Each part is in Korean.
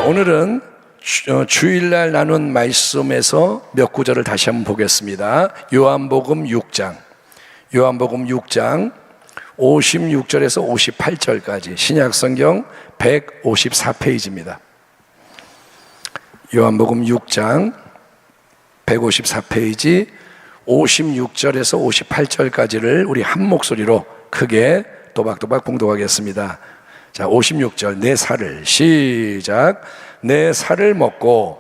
오늘은 주일날 나눈 말씀에서 몇 구절을 다시 한번 보겠습니다. 요한복음 6장 56절에서 58절까지 신약성경 154페이지입니다. 요한복음 6장 154페이지 56절에서 58절까지를 우리 한 목소리로 크게 또박또박 봉독하겠습니다. 자, 56절. 내 살을, 시작. 내 살을 먹고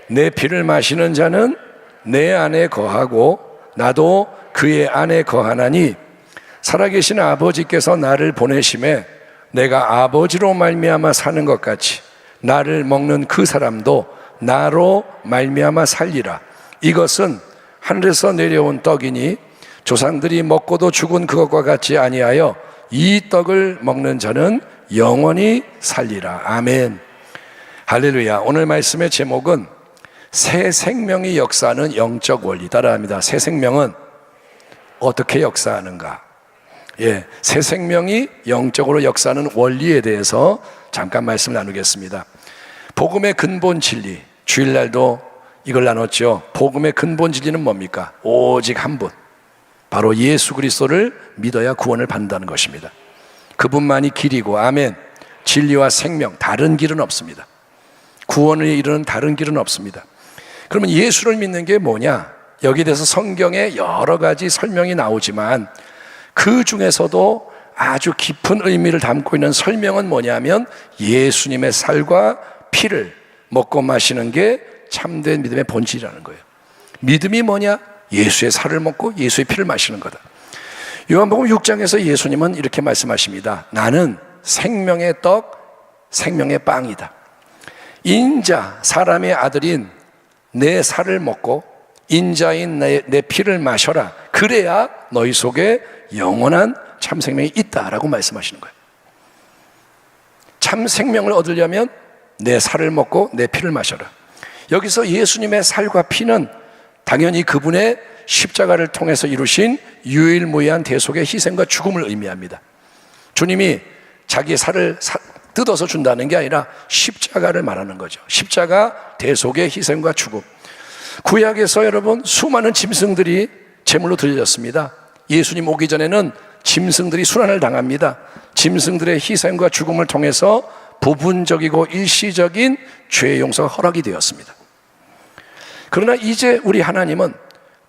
내 피를 마시는 자는 내 안에 거하고 나도 그의 안에 거하나니 살아계신 아버지께서 나를 보내심에 내가 아버지로 말미암아 사는 것 같이 나를 먹는 그 사람도 나로 말미암아 살리라. 이것은 하늘에서 내려온 떡이니 조상들이 먹고도 죽은 그것과 같이 아니하여 이 떡을 먹는 자는 영원히 살리라. 아멘. 할렐루야. 오늘 말씀의 제목은 새 생명이 역사하는 영적 원리. 따라합니다. 새 생명은 어떻게 역사하는가? 새 생명이 영적으로 역사하는 원리에 대해서 잠깐 말씀을 나누겠습니다. 복음의 근본 진리, 주일날도 이걸 나눴죠. 복음의 근본 진리는 뭡니까? 오직 한 분, 바로 예수 그리스도를 믿어야 구원을 받는다는 것입니다. 그분만이 길이고, 아멘. 진리와 생명, 다른 길은 없습니다. 구원을 이루는 다른 길은 없습니다. 그러면 예수를 믿는 게 뭐냐? 여기에 대해서 성경에 여러 가지 설명이 나오지만 그 중에서도 아주 깊은 의미를 담고 있는 설명은 뭐냐면 예수님의 살과 피를 먹고 마시는 게 참된 믿음의 본질이라는 거예요. 믿음이 뭐냐? 예수의 살을 먹고 예수의 피를 마시는 거다. 요한복음 6장에서 예수님은 이렇게 말씀하십니다. 나는 생명의 떡, 생명의 빵이다. 인자, 사람의 아들인 내 살을 먹고 인자인 내 피를 마셔라. 그래야 너희 속에 영원한 참 생명이 있다라고 말씀하시는 거예요. 참 생명을 얻으려면 내 살을 먹고 내 피를 마셔라. 여기서 예수님의 살과 피는 당연히 그분의 십자가를 통해서 이루신 유일무이한 대속의 희생과 죽음을 의미합니다. 주님이 자기 살을 뜯어서 준다는 게 아니라 십자가를 말하는 거죠. 십자가 대속의 희생과 죽음. 구약에서 여러분 수많은 짐승들이 제물로 드려졌습니다. 예수님 오기 전에는 짐승들이 순환을 당합니다. 짐승들의 희생과 죽음을 통해서 부분적이고 일시적인 죄의 용서가 허락이 되었습니다. 그러나 이제 우리 하나님은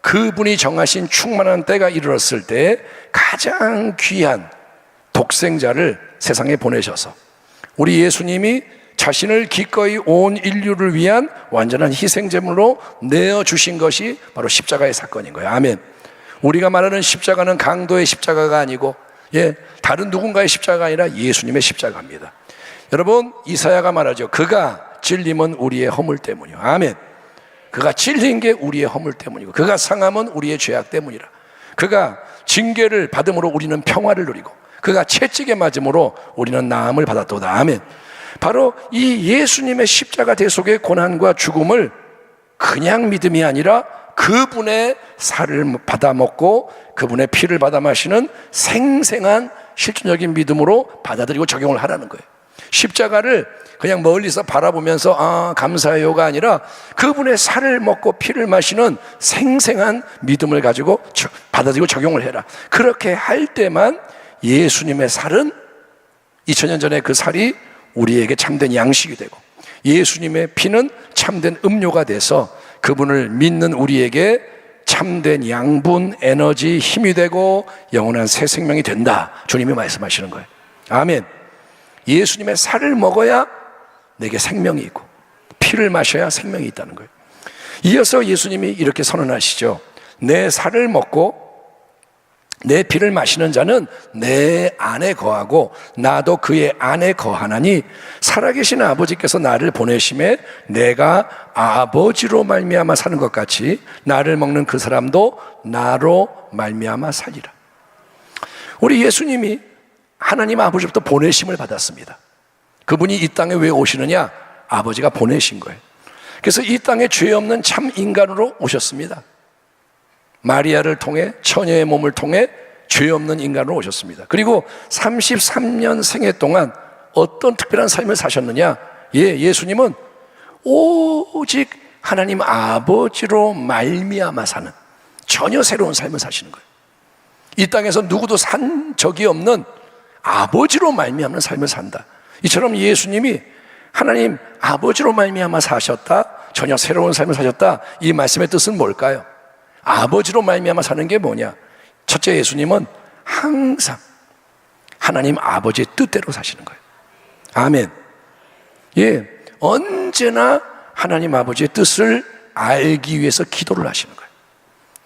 그분이 정하신 충만한 때가 이르렀을 때 가장 귀한 독생자를 세상에 보내셔서 우리 예수님이 자신을 기꺼이 온 인류를 위한 완전한 희생제물로 내어주신 것이 바로 십자가의 사건인 거예요. 아멘. 우리가 말하는 십자가는 강도의 십자가가 아니고 다른 누군가의 십자가가 아니라 예수님의 십자가입니다. 여러분, 이사야가 말하죠. 그가 찔림은 우리의 허물 때문이요. 아멘. 그가 찔린 게 우리의 허물 때문이고 그가 상함은 우리의 죄악 때문이라. 그가 징계를 받음으로 우리는 평화를 누리고 그가 채찍에 맞음으로 우리는 나음을 받았도다. 아멘. 바로 이 예수님의 십자가 대속의 고난과 죽음을 그냥 믿음이 아니라 그분의 살을 받아 먹고 그분의 피를 받아 마시는 생생한 실존적인 믿음으로 받아들이고 적용을 하라는 거예요. 십자가를 그냥 멀리서 바라보면서 감사해요가 아니라 그분의 살을 먹고 피를 마시는 생생한 믿음을 가지고 받아들이고 적용을 해라. 그렇게 할 때만 예수님의 살은 2000년 전에 그 살이 우리에게 참된 양식이 되고 예수님의 피는 참된 음료가 돼서 그분을 믿는 우리에게 참된 양분, 에너지, 힘이 되고 영원한 새 생명이 된다. 주님이 말씀하시는 거예요. 아멘. 예수님의 살을 먹어야 내게 생명이 있고 피를 마셔야 생명이 있다는 거예요. 이어서 예수님이 이렇게 선언하시죠. 내 살을 먹고 내 피를 마시는 자는 내 안에 거하고 나도 그의 안에 거하나니 살아계신 아버지께서 나를 보내심에 내가 아버지로 말미암아 사는 것 같이 나를 먹는 그 사람도 나로 말미암아 살리라. 우리 예수님이 하나님 아버지부터 보내심을 받았습니다. 그분이 이 땅에 왜 오시느냐? 아버지가 보내신 거예요. 그래서 이 땅에 죄 없는 참 인간으로 오셨습니다. 마리아를 통해 처녀의 몸을 통해 죄 없는 인간으로 오셨습니다. 그리고 33년 생애 동안 어떤 특별한 삶을 사셨느냐? 예수님은 오직 하나님 아버지로 말미암아 사는 전혀 새로운 삶을 사시는 거예요. 이 땅에서 누구도 산 적이 없는 아버지로 말미암는 삶을 산다. 이처럼 예수님이 하나님 아버지로 말미암아 사셨다, 전혀 새로운 삶을 사셨다. 이 말씀의 뜻은 뭘까요? 아버지로 말미암아 사는 게 뭐냐? 첫째, 예수님은 항상 하나님 아버지의 뜻대로 사시는 거예요. 아멘. 언제나 하나님 아버지의 뜻을 알기 위해서 기도를 하시는 거예요.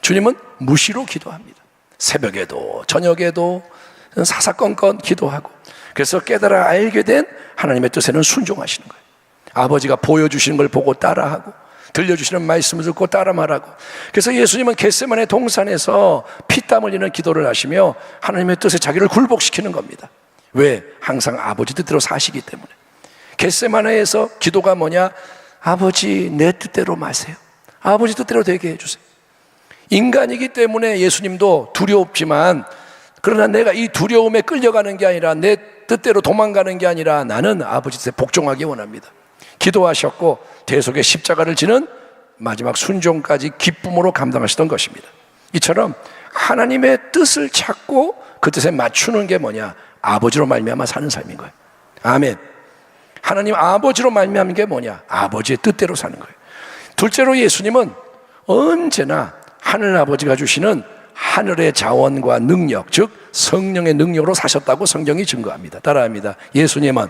주님은 무시로 기도합니다. 새벽에도 저녁에도 사사건건 기도하고, 그래서 깨달아 알게 된 하나님의 뜻에는 순종하시는 거예요. 아버지가 보여주시는 걸 보고 따라하고, 들려주시는 말씀을 듣고 따라 말하고. 그래서 예수님은 겟세마네 동산에서 피땀 흘리는 기도를 하시며 하나님의 뜻에 자기를 굴복시키는 겁니다. 왜? 항상 아버지 뜻대로 사시기 때문에. 겟세마네에서 기도가 뭐냐? 아버지 내 뜻대로 마세요. 아버지 뜻대로 되게 해주세요. 인간이기 때문에 예수님도 두렵지만, 그러나 내가 이 두려움에 끌려가는 게 아니라, 내 뜻대로 도망가는 게 아니라 나는 아버지 뜻에 복종하기 원합니다. 기도하셨고 대속의 십자가를 지는 마지막 순종까지 기쁨으로 감당하시던 것입니다. 이처럼 하나님의 뜻을 찾고 그 뜻에 맞추는 게 뭐냐? 아버지로 말미암아 사는 삶인 거예요. 아멘. 하나님 아버지로 말미암은 게 뭐냐? 아버지의 뜻대로 사는 거예요. 둘째로, 예수님은 언제나 하늘 아버지가 주시는 하늘의 자원과 능력, 즉 성령의 능력으로 사셨다고 성경이 증거합니다. 따라합니다. 예수님은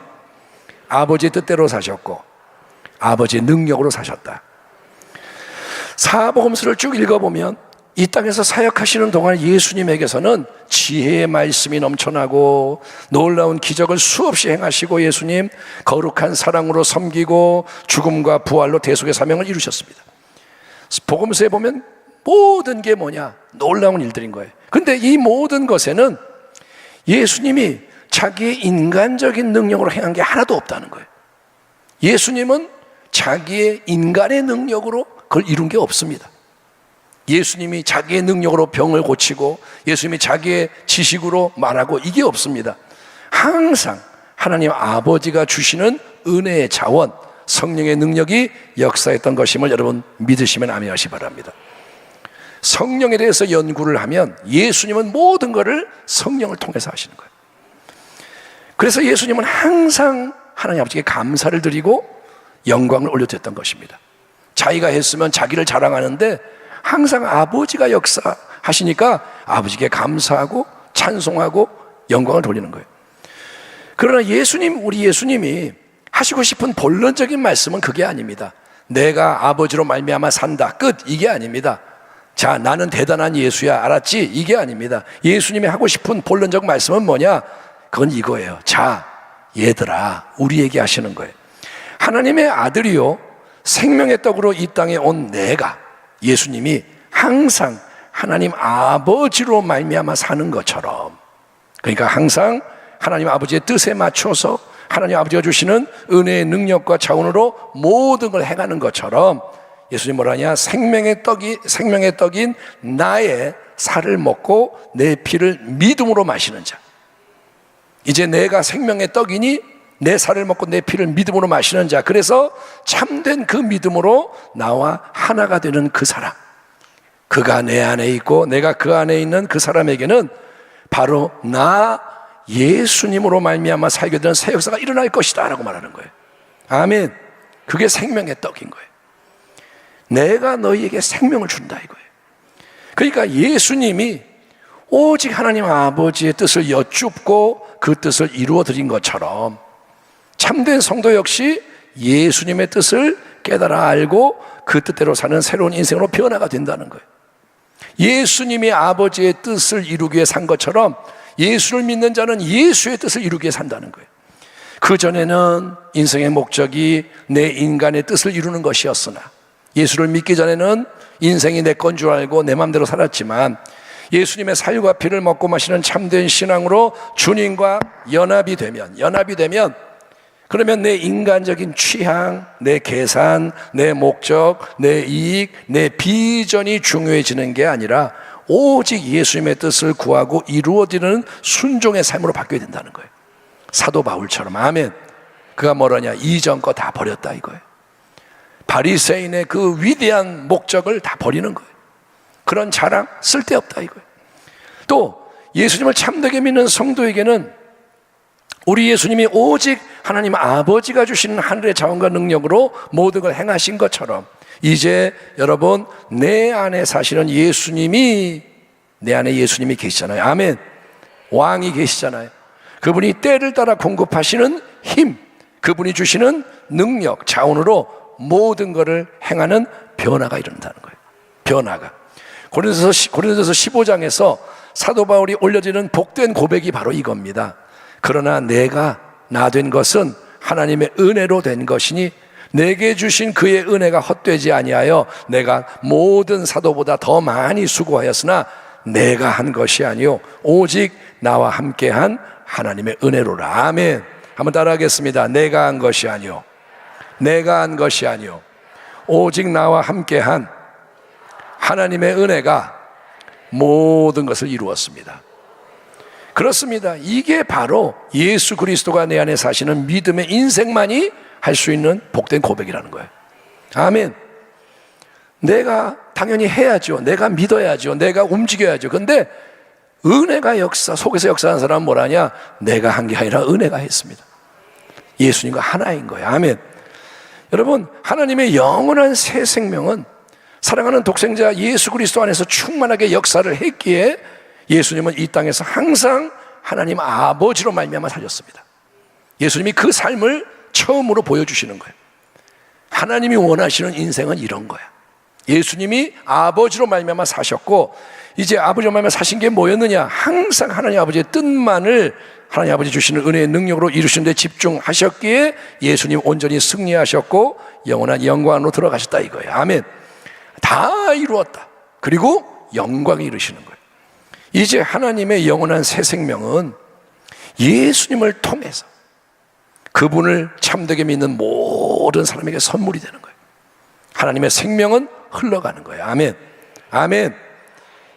아버지의 뜻대로 사셨고 아버지의 능력으로 사셨다. 사복음서를 쭉 읽어보면 이 땅에서 사역하시는 동안 예수님에게서는 지혜의 말씀이 넘쳐나고 놀라운 기적을 수없이 행하시고, 예수님 거룩한 사랑으로 섬기고 죽음과 부활로 대속의 사명을 이루셨습니다. 복음서에 보면 모든 게 뭐냐? 놀라운 일들인 거예요. 근데 이 모든 것에는 예수님이 자기의 인간적인 능력으로 행한 게 하나도 없다는 거예요. 예수님은 자기의 인간의 능력으로 그걸 이룬 게 없습니다. 예수님이 자기의 능력으로 병을 고치고 예수님이 자기의 지식으로 말하고, 이게 없습니다. 항상 하나님 아버지가 주시는 은혜의 자원, 성령의 능력이 역사했던 것임을 여러분 믿으시면 아멘 하시기 바랍니다. 성령에 대해서 연구를 하면 예수님은 모든 것을 성령을 통해서 하시는 거예요. 그래서 예수님은 항상 하나님 아버지께 감사를 드리고 영광을 올려드렸던 것입니다. 자기가 했으면 자기를 자랑하는데 항상 아버지가 역사하시니까 아버지께 감사하고 찬송하고 영광을 돌리는 거예요. 그러나 우리 예수님이 하시고 싶은 본론적인 말씀은 그게 아닙니다. 내가 아버지로 말미암아 산다, 끝, 이게 아닙니다. 자, 나는 대단한 예수야, 알았지? 이게 아닙니다. 예수님이 하고 싶은 본론적 말씀은 뭐냐? 그건 이거예요. 자, 얘들아, 우리에게 하시는 거예요. 하나님의 아들이요, 생명의 떡으로 이 땅에 온 내가, 예수님이 항상 하나님 아버지로 말미암아 사는 것처럼, 그러니까 항상 하나님 아버지의 뜻에 맞춰서 하나님 아버지가 주시는 은혜의 능력과 자원으로 모든 걸 행하는 것처럼, 예수님 뭐라냐? 생명의 떡인 나의 살을 먹고 내 피를 믿음으로 마시는 자. 이제 내가 생명의 떡이니 내 살을 먹고 내 피를 믿음으로 마시는 자. 그래서 참된 그 믿음으로 나와 하나가 되는 그 사람, 그가 내 안에 있고 내가 그 안에 있는 그 사람에게는 바로 나 예수님으로 말미암아 살게 되는 새 역사가 일어날 것이다 라고 말하는 거예요. 아멘. 그게 생명의 떡인 거예요. 내가 너희에게 생명을 준다 이거예요. 그러니까 예수님이 오직 하나님 아버지의 뜻을 여쭙고 그 뜻을 이루어 드린 것처럼 참된 성도 역시 예수님의 뜻을 깨달아 알고 그 뜻대로 사는 새로운 인생으로 변화가 된다는 거예요. 예수님이 아버지의 뜻을 이루기 위해 산 것처럼 예수를 믿는 자는 예수의 뜻을 이루기 위해 산다는 거예요. 그전에는 인생의 목적이 내 인간의 뜻을 이루는 것이었으나, 예수를 믿기 전에는 인생이 내 건 줄 알고 내 마음대로 살았지만, 예수님의 살과 피를 먹고 마시는 참된 신앙으로 주님과 연합이 되면 그러면 내 인간적인 취향, 내 계산, 내 목적, 내 이익, 내 비전이 중요해지는 게 아니라 오직 예수님의 뜻을 구하고 이루어지는 순종의 삶으로 바뀌어야 된다는 거예요. 사도 바울처럼. 아멘. 그가 뭐라냐? 이전 거 다 버렸다 이거예요. 바리새인의 그 위대한 목적을 다 버리는 거예요. 그런 자랑 쓸데없다 이거예요. 또 예수님을 참되게 믿는 성도에게는 우리 예수님이 오직 하나님 아버지가 주시는 하늘의 자원과 능력으로 모든 걸 행하신 것처럼 이제 여러분 내 안에 사시는 예수님이, 내 안에 예수님이 계시잖아요. 아멘. 왕이 계시잖아요. 그분이 때를 따라 공급하시는 힘, 그분이 주시는 능력, 자원으로 모든 것을 행하는 변화가 일어난다는 거예요. 변화가. 고린도서 15장에서 사도 바울이 올려지는 복된 고백이 바로 이겁니다. 그러나 내가 나 된 것은 하나님의 은혜로 된 것이니 내게 주신 그의 은혜가 헛되지 아니하여 내가 모든 사도보다 더 많이 수고하였으나 내가 한 것이 아니요 오직 나와 함께한 하나님의 은혜로라. 아멘. 한번 따라하겠습니다. 내가 한 것이 아니요, 내가 한 것이 아니요 오직 나와 함께한 하나님의 은혜가 모든 것을 이루었습니다. 그렇습니다. 이게 바로 예수 그리스도가 내 안에 사시는 믿음의 인생만이 할 수 있는 복된 고백이라는 거예요. 아멘. 내가 당연히 해야죠. 내가 믿어야죠. 내가 움직여야죠. 그런데 은혜가 속에서 역사하는 사람은 뭐라냐? 내가 한 게 아니라 은혜가 했습니다. 예수님과 하나인 거예요. 아멘. 여러분, 하나님의 영원한 새 생명은 사랑하는 독생자 예수 그리스도 안에서 충만하게 역사를 했기에 예수님은 이 땅에서 항상 하나님 아버지로 말미암아 살렸습니다. 예수님이 그 삶을 처음으로 보여주시는 거예요. 하나님이 원하시는 인생은 이런 거야. 예수님이 아버지로 말미암아 사셨고 이제 아버지로 말미암아 사신 게 뭐였느냐? 항상 하나님 아버지의 뜻만을 하나님 아버지 주시는 은혜의 능력으로 이루시는 데 집중하셨기에 예수님 온전히 승리하셨고 영원한 영광으로 들어가셨다 이거예요. 아멘. 다 이루었다. 그리고 영광에 이르시는 거예요. 이제 하나님의 영원한 새 생명은 예수님을 통해서 그분을 참되게 믿는 모든 사람에게 선물이 되는 거예요. 하나님의 생명은 흘러가는 거예요. 아멘. 아멘.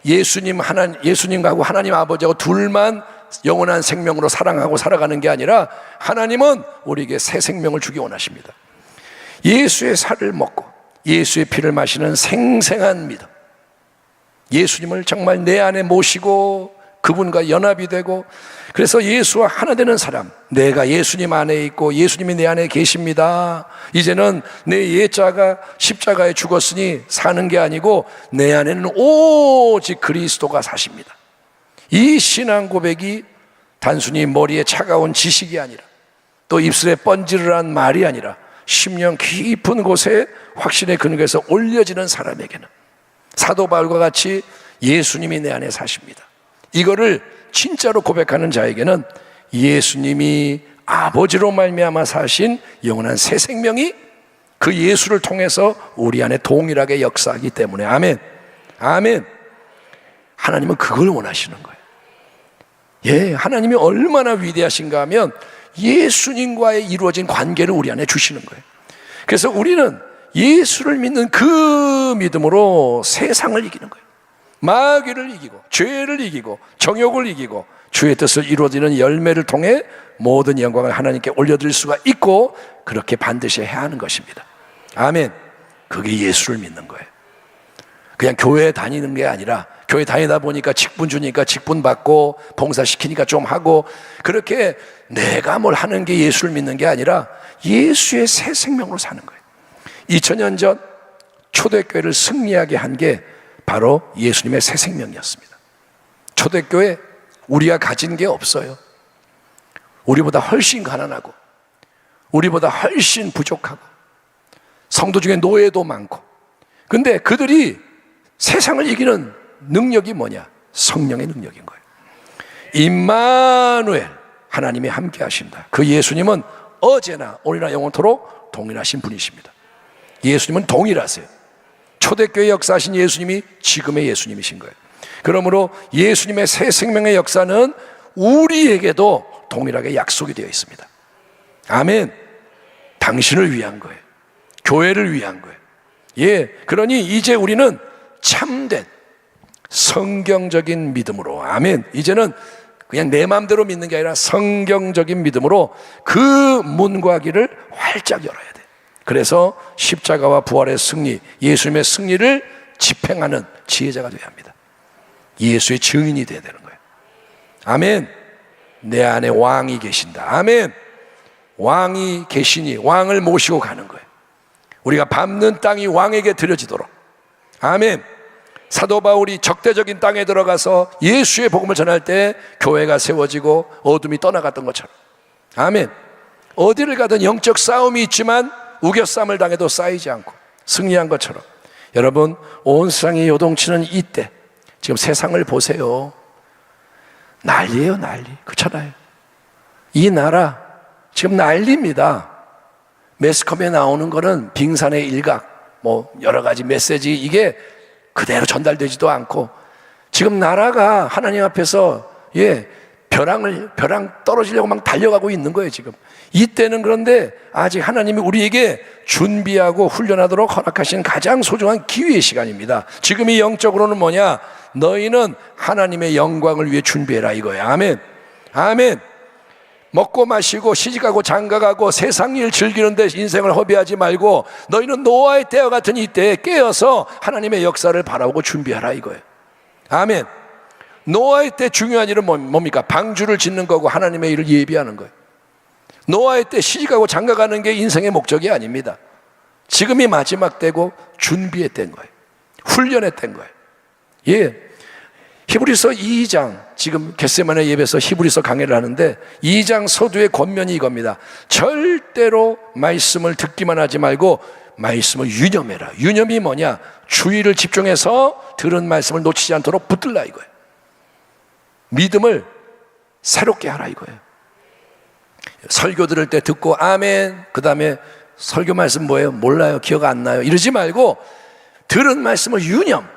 예수님하고 하나님 아버지하고 둘만 영원한 생명으로 사랑하고 살아가는 게 아니라 하나님은 우리에게 새 생명을 주기 원하십니다. 예수의 살을 먹고 예수의 피를 마시는 생생한 믿음, 예수님을 정말 내 안에 모시고 그분과 연합이 되고 그래서 예수와 하나 되는 사람, 내가 예수님 안에 있고 예수님이 내 안에 계십니다. 이제는 내 옛자가 십자가에 죽었으니 사는 게 아니고 내 안에는 오직 그리스도가 사십니다. 이 신앙 고백이 단순히 머리에 차가운 지식이 아니라 또 입술에 번지르르한 말이 아니라 심령 깊은 곳에 확신의 근거에서 올려지는 사람에게는 사도 바울과 같이 예수님이 내 안에 사십니다. 이거를 진짜로 고백하는 자에게는 예수님이 아버지로 말미암아 사신 영원한 새 생명이 그 예수를 통해서 우리 안에 동일하게 역사하기 때문에 아멘. 아멘. 하나님은 그걸 원하시는 거예요. 예, 하나님이 얼마나 위대하신가 하면 예수님과의 이루어진 관계를 우리 안에 주시는 거예요. 그래서 우리는 예수를 믿는 그 믿음으로 세상을 이기는 거예요. 마귀를 이기고 죄를 이기고 정욕을 이기고 주의 뜻을 이루어지는 열매를 통해 모든 영광을 하나님께 올려드릴 수가 있고 그렇게 반드시 해야 하는 것입니다. 아멘. 그게 예수를 믿는 거예요. 그냥 교회 다니는 게 아니라 교회 다니다 보니까 직분 주니까 직분 받고 봉사시키니까 좀 하고 그렇게 내가 뭘 하는 게 예수를 믿는 게 아니라 예수의 새 생명으로 사는 거예요. 2000년 전 초대교회를 승리하게 한 게 바로 예수님의 새 생명이었습니다. 초대교회 우리가 가진 게 없어요. 우리보다 훨씬 가난하고 우리보다 훨씬 부족하고 성도 중에 노예도 많고 근데 그들이 세상을 이기는 능력이 뭐냐? 성령의 능력인 거예요. 임마누엘, 하나님이 함께 하신다. 그 예수님은 어제나 오늘이나 영원토록 동일하신 분이십니다. 예수님은 동일하세요. 초대교회 역사하신 예수님이 지금의 예수님이신 거예요. 그러므로 예수님의 새 생명의 역사는 우리에게도 동일하게 약속이 되어 있습니다. 아멘. 당신을 위한 거예요. 교회를 위한 거예요. 예, 그러니 이제 우리는 참된 성경적인 믿음으로 아멘. 이제는 그냥 내 마음대로 믿는 게 아니라 성경적인 믿음으로 그 문과 길을 활짝 열어야 돼. 그래서 십자가와 부활의 승리, 예수님의 승리를 집행하는 지혜자가 되어야 합니다. 예수의 증인이 되어야 되는 거예요. 아멘. 내 안에 왕이 계신다. 아멘. 왕이 계시니 왕을 모시고 가는 거예요. 우리가 밟는 땅이 왕에게 드려지도록. 아멘. 사도 바울이 적대적인 땅에 들어가서 예수의 복음을 전할 때 교회가 세워지고 어둠이 떠나갔던 것처럼. 아멘. 어디를 가든 영적 싸움이 있지만 우겨싸움을 당해도 쌓이지 않고 승리한 것처럼, 여러분, 온 세상이 요동치는 이때 지금 세상을 보세요. 난리예요, 난리. 그렇잖아요. 이 나라 지금 난리입니다. 매스컴에 나오는 거는 빙산의 일각, 뭐 여러 가지 메시지, 이게 그대로 전달되지도 않고 지금 나라가 하나님 앞에서 벼랑 떨어지려고 막 달려가고 있는 거예요. 지금 이때는. 그런데 아직 하나님이 우리에게 준비하고 훈련하도록 허락하신 가장 소중한 기회의 시간입니다. 지금이 영적으로는 뭐냐? 너희는 하나님의 영광을 위해 준비해라 이거예요. 아멘. 아멘. 먹고 마시고 시집가고 장가가고 세상 일 즐기는데 인생을 허비하지 말고 너희는 노아의 때와 같은 이때에 깨어서 하나님의 역사를 바라보고 준비하라 이거예요. 아멘. 노아의 때 중요한 일은 뭡니까? 방주를 짓는 거고 하나님의 일을 예비하는 거예요. 노아의 때 시집가고 장가가는 게 인생의 목적이 아닙니다. 지금이 마지막 때고 준비의 때인 거예요. 훈련의 때인 거예요. 예. 히브리서 2장, 지금 겟세마네 예배에서 히브리서 강해를 하는데 2장 서두의 권면이 이겁니다. 절대로 말씀을 듣기만 하지 말고 말씀을 유념해라. 유념이 뭐냐? 주의를 집중해서 들은 말씀을 놓치지 않도록 붙들라 이거예요. 믿음을 새롭게 하라 이거예요. 설교 들을 때 듣고 아멘, 그 다음에 설교 말씀 뭐예요? 몰라요, 기억 안 나요, 이러지 말고 들은 말씀을 유념,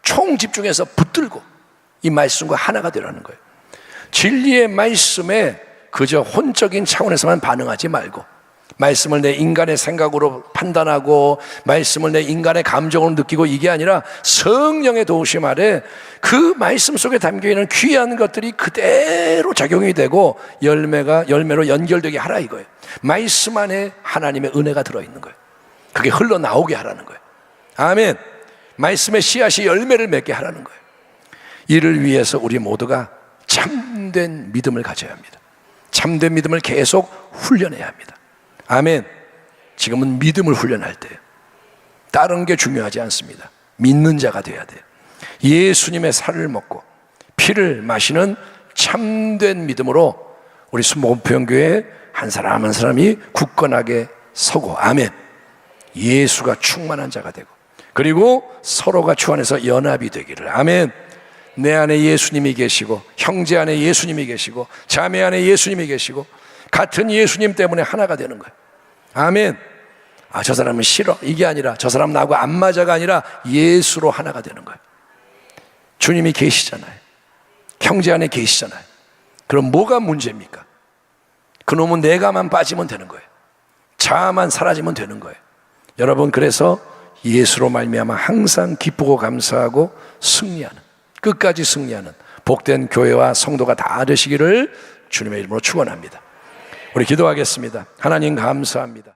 총 집중해서 붙들고 이 말씀과 하나가 되라는 거예요. 진리의 말씀에 그저 혼적인 차원에서만 반응하지 말고, 말씀을 내 인간의 생각으로 판단하고 말씀을 내 인간의 감정으로 느끼고, 이게 아니라 성령의 도우심 아래 그 말씀 속에 담겨있는 귀한 것들이 그대로 작용이 되고 열매로 연결되게 하라 이거예요. 말씀 안에 하나님의 은혜가 들어있는 거예요. 그게 흘러나오게 하라는 거예요. 아멘. 말씀의 씨앗이 열매를 맺게 하라는 거예요. 이를 위해서 우리 모두가 참된 믿음을 가져야 합니다. 참된 믿음을 계속 훈련해야 합니다. 아멘. 지금은 믿음을 훈련할 때예요. 다른 게 중요하지 않습니다. 믿는 자가 돼야 돼요. 예수님의 살을 먹고 피를 마시는 참된 믿음으로 우리 순복음표현교회 한 사람 한 사람이 굳건하게 서고, 아멘, 예수가 충만한 자가 되고, 그리고 서로가 주 안에서 연합이 되기를. 아멘. 내 안에 예수님이 계시고 형제 안에 예수님이 계시고 자매 안에 예수님이 계시고 같은 예수님 때문에 하나가 되는 거예요. 아멘. 저 사람은 싫어, 이게 아니라 저 사람 나하고 안 맞아가 아니라 예수로 하나가 되는 거예요. 주님이 계시잖아요. 형제 안에 계시잖아요. 그럼 뭐가 문제입니까? 그놈은 내가만 빠지면 되는 거예요. 자아만 사라지면 되는 거예요. 여러분, 그래서 예수로 말미암아 항상 기쁘고 감사하고 승리하는, 끝까지 승리하는 복된 교회와 성도가 다 되시기를 주님의 이름으로 축원합니다. 우리 기도하겠습니다. 하나님 감사합니다.